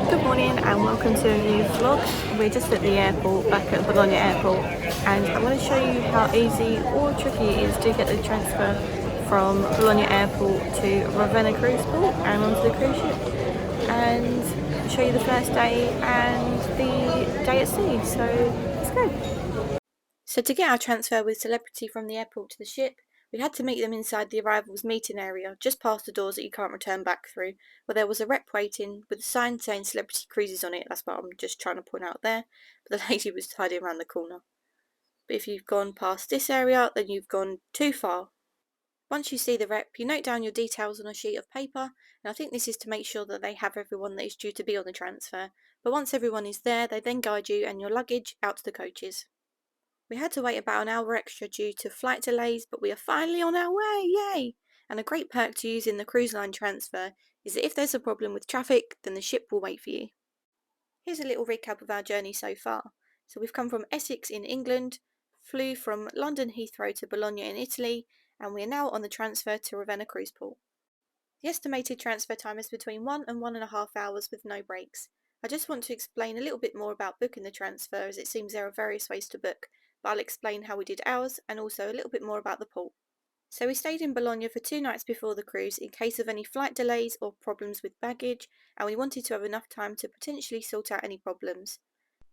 Good morning and welcome to a new vlog. We're just at the airport, back at Bologna airport, and I'm going to show you how easy or tricky it is to get the transfer from Bologna airport to Ravenna cruise port and onto the cruise ship, and show you the first day and the day at sea. So let's go. So to get our transfer with Celebrity from the airport to the ship, we had to meet them inside the arrivals meeting area, just past the doors that you can't return back through, where there was a rep waiting with a sign saying Celebrity Cruises on it. That's what I'm just trying to point out there. But the lady was hiding around the corner. But if you've gone past this area, then you've gone too far. Once you see the rep, you note down your details on a sheet of paper, and I think this is to make sure that they have everyone that is due to be on the transfer. But once everyone is there, they then guide you and your luggage out to the coaches. We had to wait about an hour extra due to flight delays, but we are finally on our way, yay! And a great perk to using the cruise line transfer is that if there's a problem with traffic, then the ship will wait for you. Here's a little recap of our journey so far. So we've come from Essex in England, flew from London Heathrow to Bologna in Italy, and we are now on the transfer to Ravenna cruise port. The estimated transfer time is between 1 and 1.5 hours with no breaks. I just want to explain a little bit more about booking the transfer, as it seems there are various ways to book, but I'll explain how we did ours and also a little bit more about the port. So we stayed in Bologna for 2 nights before the cruise in case of any flight delays or problems with baggage, and we wanted to have enough time to potentially sort out any problems.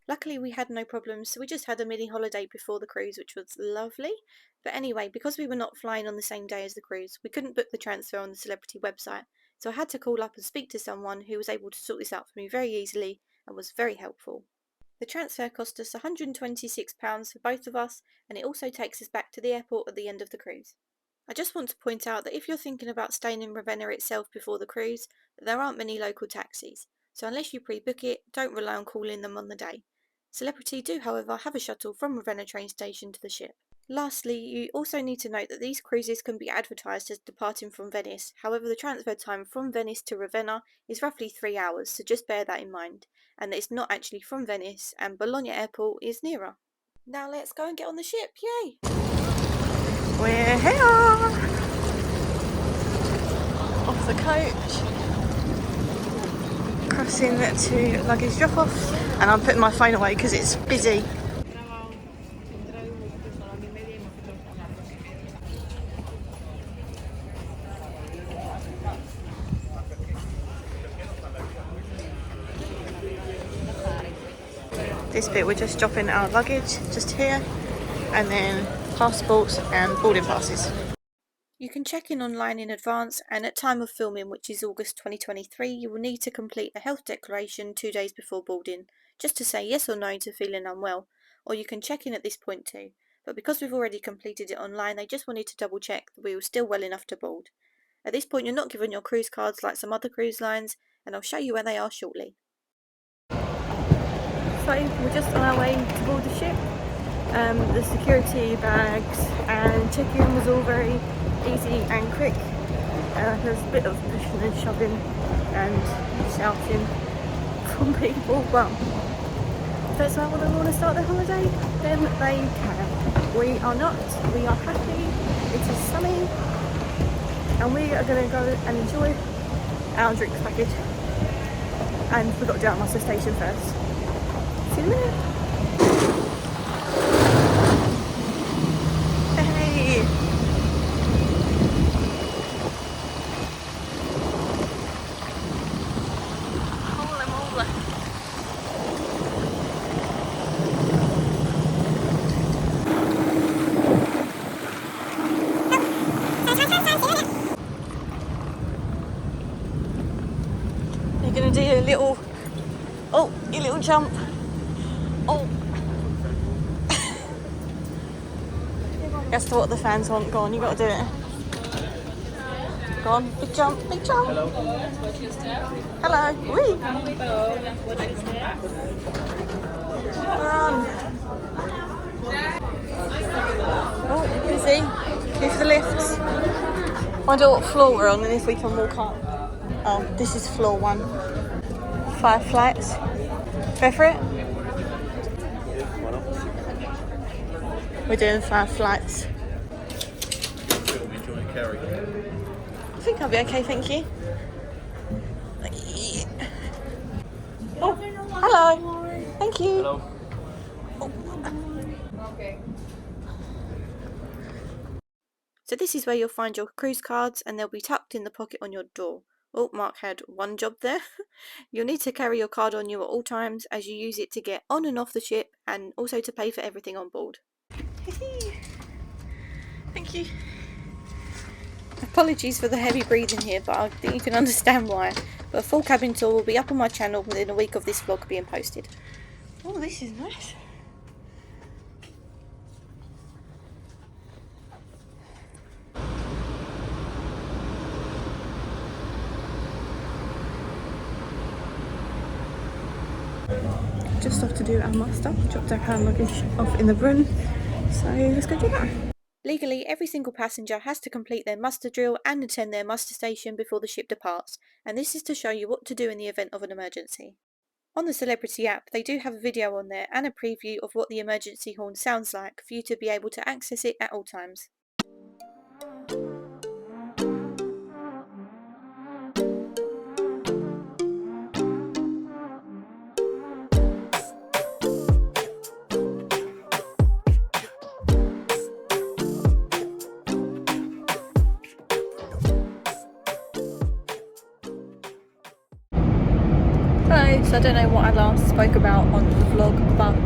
Luckily we had no problems, so we just had a mini holiday before the cruise, which was lovely. But anyway, because we were not flying on the same day as the cruise, we couldn't book the transfer on the Celebrity website, so I had to call up and speak to someone who was able to sort this out for me very easily and was very helpful. The transfer cost us £126 for both of us, and it also takes us back to the airport at the end of the cruise. I just want to point out that if you're thinking about staying in Ravenna itself before the cruise, there aren't many local taxis, so unless you pre-book it, don't rely on calling them on the day. Celebrity do, however, have a shuttle from Ravenna train station to the ship. Lastly, you also need to note that these cruises can be advertised as departing from Venice. However, the transfer time from Venice to Ravenna is roughly 3 hours, so just bear that in mind, and that it's not actually from Venice, and Bologna airport is nearer. Now let's go and get on the ship, yay! We're here! Off the coach, crossing to luggage drop off, and I'm putting my phone away because it's busy. This bit we're just dropping our luggage just here, and then passports and boarding passes. You can check in online in advance, and at time of filming, which is August 2023, you will need to complete a health declaration 2 days before boarding, just to say yes or no to feeling unwell, or you can check in at this point too. But because we've already completed it online, they just wanted to double check that we were still well enough to board. At this point you're not given your cruise cards like some other cruise lines, and I'll show you where they are shortly. So we're just on our way to board the ship. The security bags and check-in was all very easy and quick. There's a bit of pushing and shoving and shouting from people, but if that's how they want to start their holiday, then they can. We are not. We are happy. It is sunny, and we are going to go and enjoy our drinks package. And we've got to do our muster station first. See you there. Hey! Holy moly! You're gonna do your little, your little jump. Oh! That's what the fans want. Go on, you gotta do it. Go on, big jump, big jump. Hello. Hello. Whee. Run. Oh, busy. Go for the lifts. Find out what floor we're on and if we can walk up. Oh, this is floor 1. 5 flights. Go for it. We're doing 5 flights. I think I'll be okay, thank you. Oh, hello. Thank you. Hello. So this is where you'll find your cruise cards, and they'll be tucked in the pocket on your door. Oh, Mark had one job there. You'll need to carry your card on you at all times, as you use it to get on and off the ship and also to pay for everything on board. Thank you. Apologies for the heavy breathing here, but I think you can understand why. But a full cabin tour will be up on my channel within a week of this vlog being posted. Oh, this is nice. Just off to do our muster, dropped our hand luggage off in the room, so let's go do that. Legally, every single passenger has to complete their muster drill and attend their muster station before the ship departs, and this is to show you what to do in the event of an emergency. On the Celebrity app, they do have a video on there and a preview of what the emergency horn sounds like for you to be able to access it at all times. Hello, so I don't know what I last spoke about on the vlog, but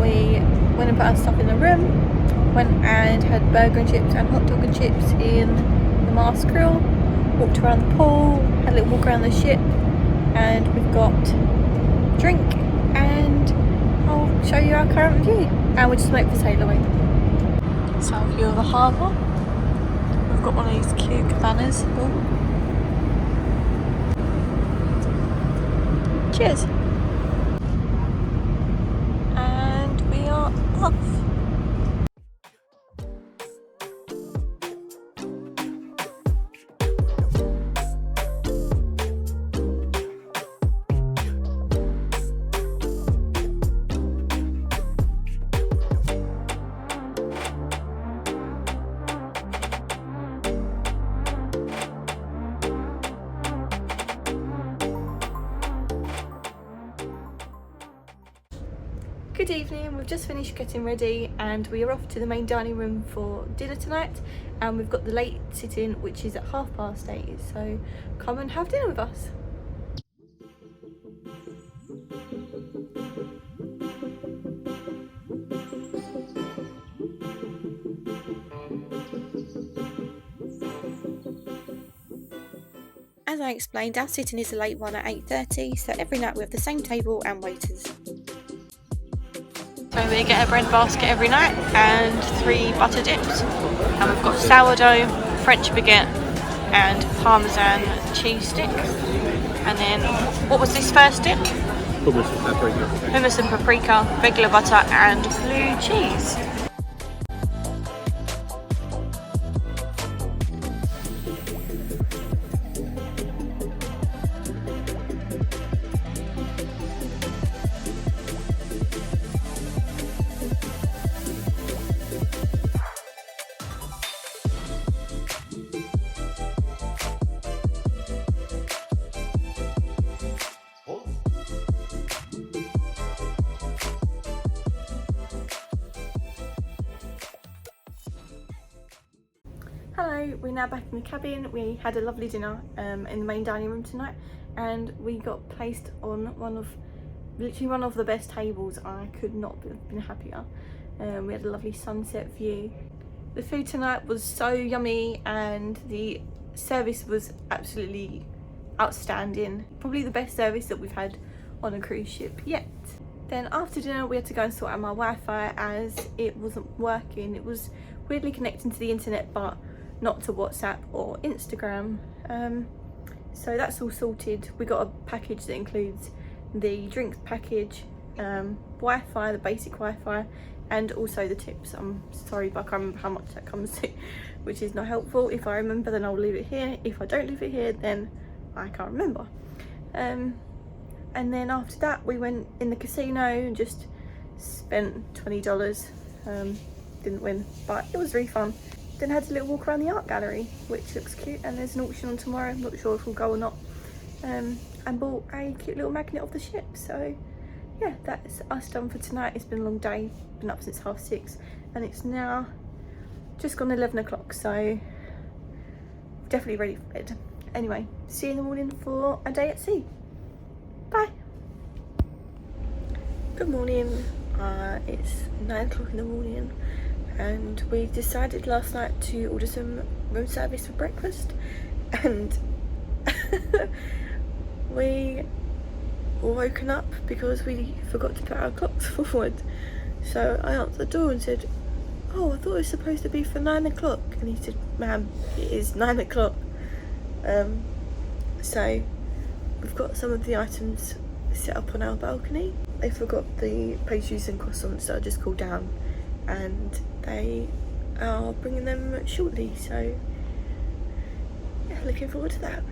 we went and put our stuff in the room, went and had burger and chips and hot dog and chips in the Mast Grill, walked around the pool, had a little walk around the ship, and we've got drink, and I'll show you our current view. And we're just waiting for sail away. So our view of the harbour. We've got one of these cute cabanas. Ooh. Cheers! And we are off! Good evening, we've just finished getting ready and we are off to the main dining room for dinner tonight, and we've got the late sit-in which is at 8:30, so come and have dinner with us. As I explained, our sit-in is a late one at 8:30, so every night we have the same table and waiters. So we get a bread basket every night and 3 butter dips, and we've got sourdough, French baguette and parmesan cheese sticks. And then, what was this first dip? Hummus and paprika. Hummus and paprika, regular butter and blue cheese. Hello, we're now back in the cabin. We had a lovely dinner in the main dining room tonight, and we got placed on literally one of the best tables. I could not have been happier. We had a lovely sunset view. The food tonight was so yummy and the service was absolutely outstanding. Probably the best service that we've had on a cruise ship yet. Then after dinner we had to go and sort out my Wi-Fi as it wasn't working. It was weirdly connecting to the internet but not to WhatsApp or Instagram. So that's all sorted. We got a package that includes the drinks package, Wi-Fi, the basic Wi-Fi, and also the tips. I'm sorry but I can't remember how much that comes to, which is not helpful. If I remember then I'll leave it here. If I don't leave it here then I can't remember. And then after that we went in the casino and just spent $20. Didn't win, but it was really fun. Then had a little walk around the art gallery, which looks cute, and there's an auction on tomorrow. I'm not sure if we'll go or not, and bought a cute little magnet of the ship. So yeah, that's us done for tonight. It's been a long day, been up since 6:30, and it's now just gone 11 o'clock, so definitely ready for bed. Anyway, see you in the morning for a day at sea. Bye. Good morning. It's 9 o'clock in the morning, and we decided last night to order some room service for breakfast, and we were woken up because we forgot to put our clocks forward. So I answered the door and said, "Oh, I thought it was supposed to be for 9 o'clock." And he said, "Ma'am, it is 9 o'clock. So we've got some of the items set up on our balcony. They forgot the pastries and croissants that I just called down, and they are bringing them shortly. So yeah, looking forward to that.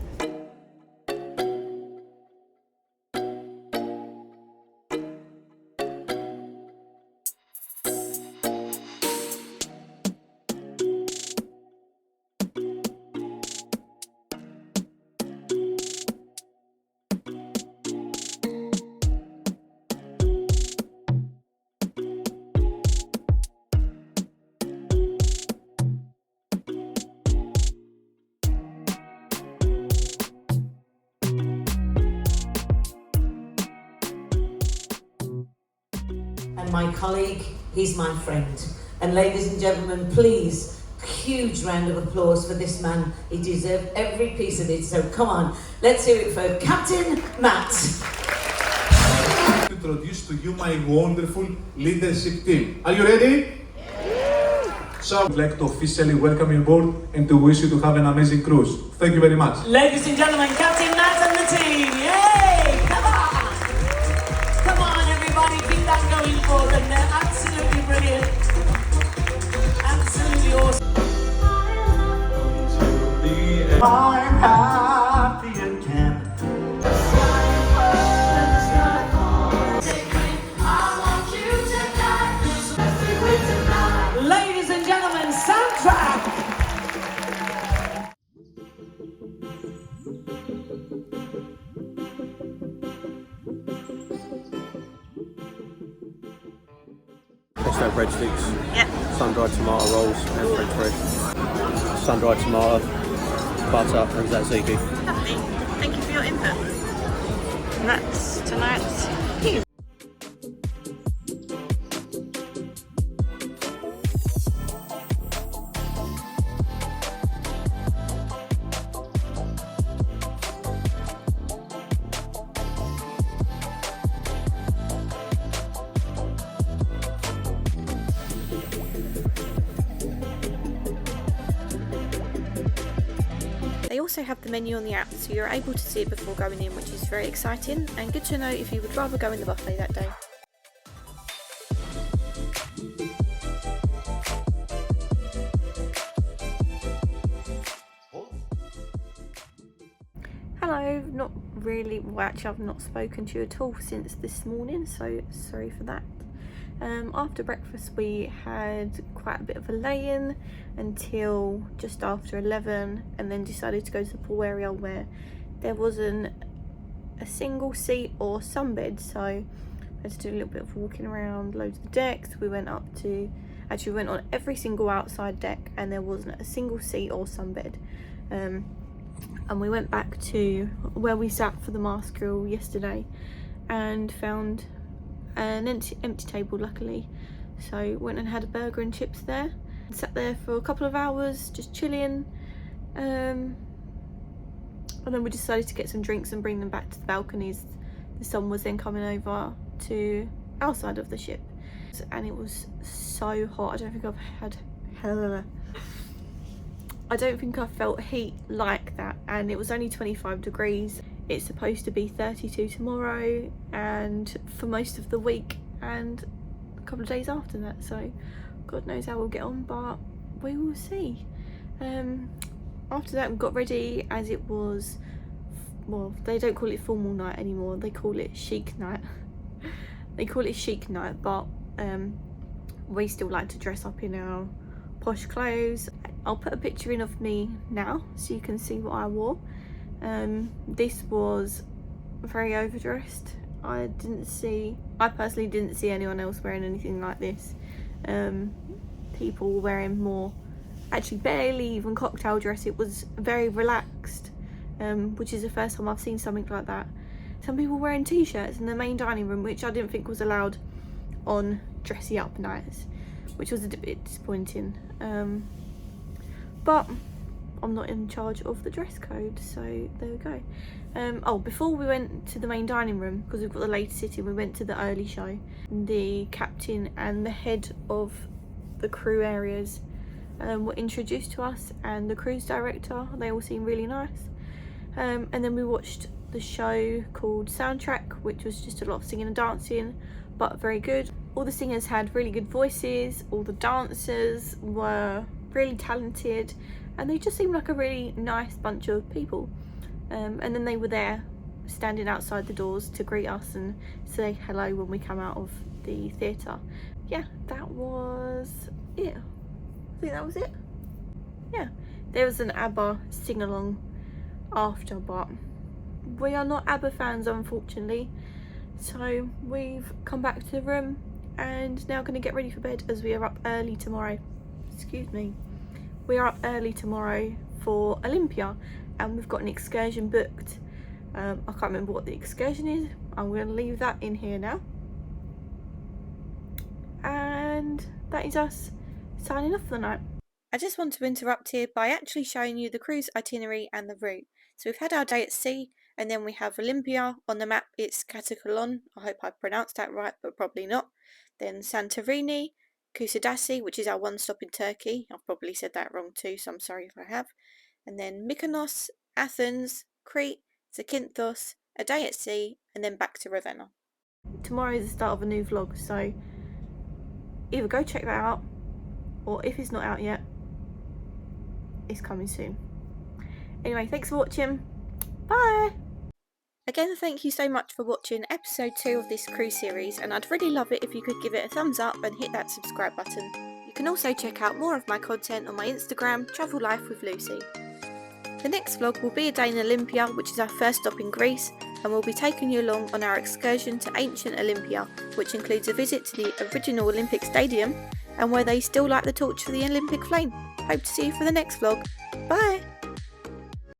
And my colleague, he's my friend. And ladies and gentlemen, please, huge round of applause for this man. He deserved every piece of it. So come on, let's hear it for Captain Matt. Introduce to you my wonderful leadership team. Are you ready? Yeah. So I would like to officially welcome you aboard and to wish you to have an amazing cruise. Thank you very much. Ladies and gentlemen, Captain Matt and the team. Yay! Come on! Come on, everybody, keep that going for them. They're absolutely brilliant. Absolutely awesome. I'm happy again. Ladies and gentlemen, soundtrack. Pesto breadsticks, Yep. sun-dried tomato rolls and French bread. Sun-dried tomato, butter and tzatziki. Lovely. Thank you for your input. And that's tonight's view. They also have the menu on the app, so you're able to see it before going in, which is very exciting and good to know if you would rather go in the buffet that day. Hello, not really, well actually I've not spoken to you at all since this morning, so sorry for that. After breakfast we had quite a bit of a lay-in until just after 11, and then decided to go to the pool area where there wasn't a single seat or sunbed, so I had to do a little bit of walking around loads of decks. We went up to, actually we went on every single outside deck and there wasn't a single seat or sunbed. And we went back to where we sat for the mast grill yesterday and found an empty table, luckily. So went and had a burger and chips there. Sat there for a couple of hours just chilling, and then we decided to get some drinks and bring them back to the balconies. The sun was then coming over to our side of the ship, and it was so hot. I don't think I've felt heat like that, and it was only 25 degrees. It's supposed to be 32 tomorrow and for most of the week and a couple of days after that, so God knows how we'll get on, but we will see. After that we got ready, as it was, well, they don't call it formal night anymore, they call it chic night. They call it chic night, but we still like to dress up in our posh clothes. I'll put a picture in of me now so you can see what I wore. This was very overdressed. I personally didn't see anyone else wearing anything like this. People were wearing more, actually barely even cocktail dress. It was very relaxed, which is the first time I've seen something like that. Some people wearing t-shirts in the main dining room, which I didn't think was allowed on dressy up nights, which was a bit disappointing. But I'm not in charge of the dress code, so there we go. Oh, before we went to the main dining room, because we've got the later sitting, we went to the early show. The captain and the head of the crew areas were introduced to us, and the cruise director. They all seemed really nice. And then we watched the show called Soundtrack, which was just a lot of singing and dancing, but very good. All the singers had really good voices, all the dancers were really talented, and they just seemed like a really nice bunch of people. And then they were there standing outside the doors to greet us and say hello when we come out of the theatre. Yeah, that was it. I think that was it. Yeah, there was an ABBA sing-along after, but we are not ABBA fans, unfortunately. So we've come back to the room and now going to get ready for bed, as we are up early tomorrow. Excuse me. We are up early tomorrow for Olympia, and we've got an excursion booked. I can't remember what the excursion is. I'm going to leave that in here now. And that is us signing off for the night. I just want to interrupt here by actually showing you the cruise itinerary and the route. So we've had our day at sea, and then we have Olympia. On the map it's Katakalon, I hope I pronounced that right, but probably not. Then Santorini, Kusadasi, which is our one stop in Turkey. I've probably said that wrong too, so I'm sorry if I have. And then Mykonos, Athens, Crete, Zakynthos, a day at sea, and then back to Ravenna. Tomorrow is the start of a new vlog, so either go check that out, or if it's not out yet, it's coming soon. Anyway, thanks for watching. Bye! Again, thank you so much for watching episode 2 of this cruise series, and I'd really love it if you could give it a thumbs up and hit that subscribe button. You can also check out more of my content on my Instagram, Travel Life with Lucy. The next vlog will be a day in Olympia, which is our first stop in Greece, and we'll be taking you along on our excursion to ancient Olympia, which includes a visit to the original Olympic Stadium and where they still light the torch for the Olympic flame. Hope to see you for the next vlog. Bye!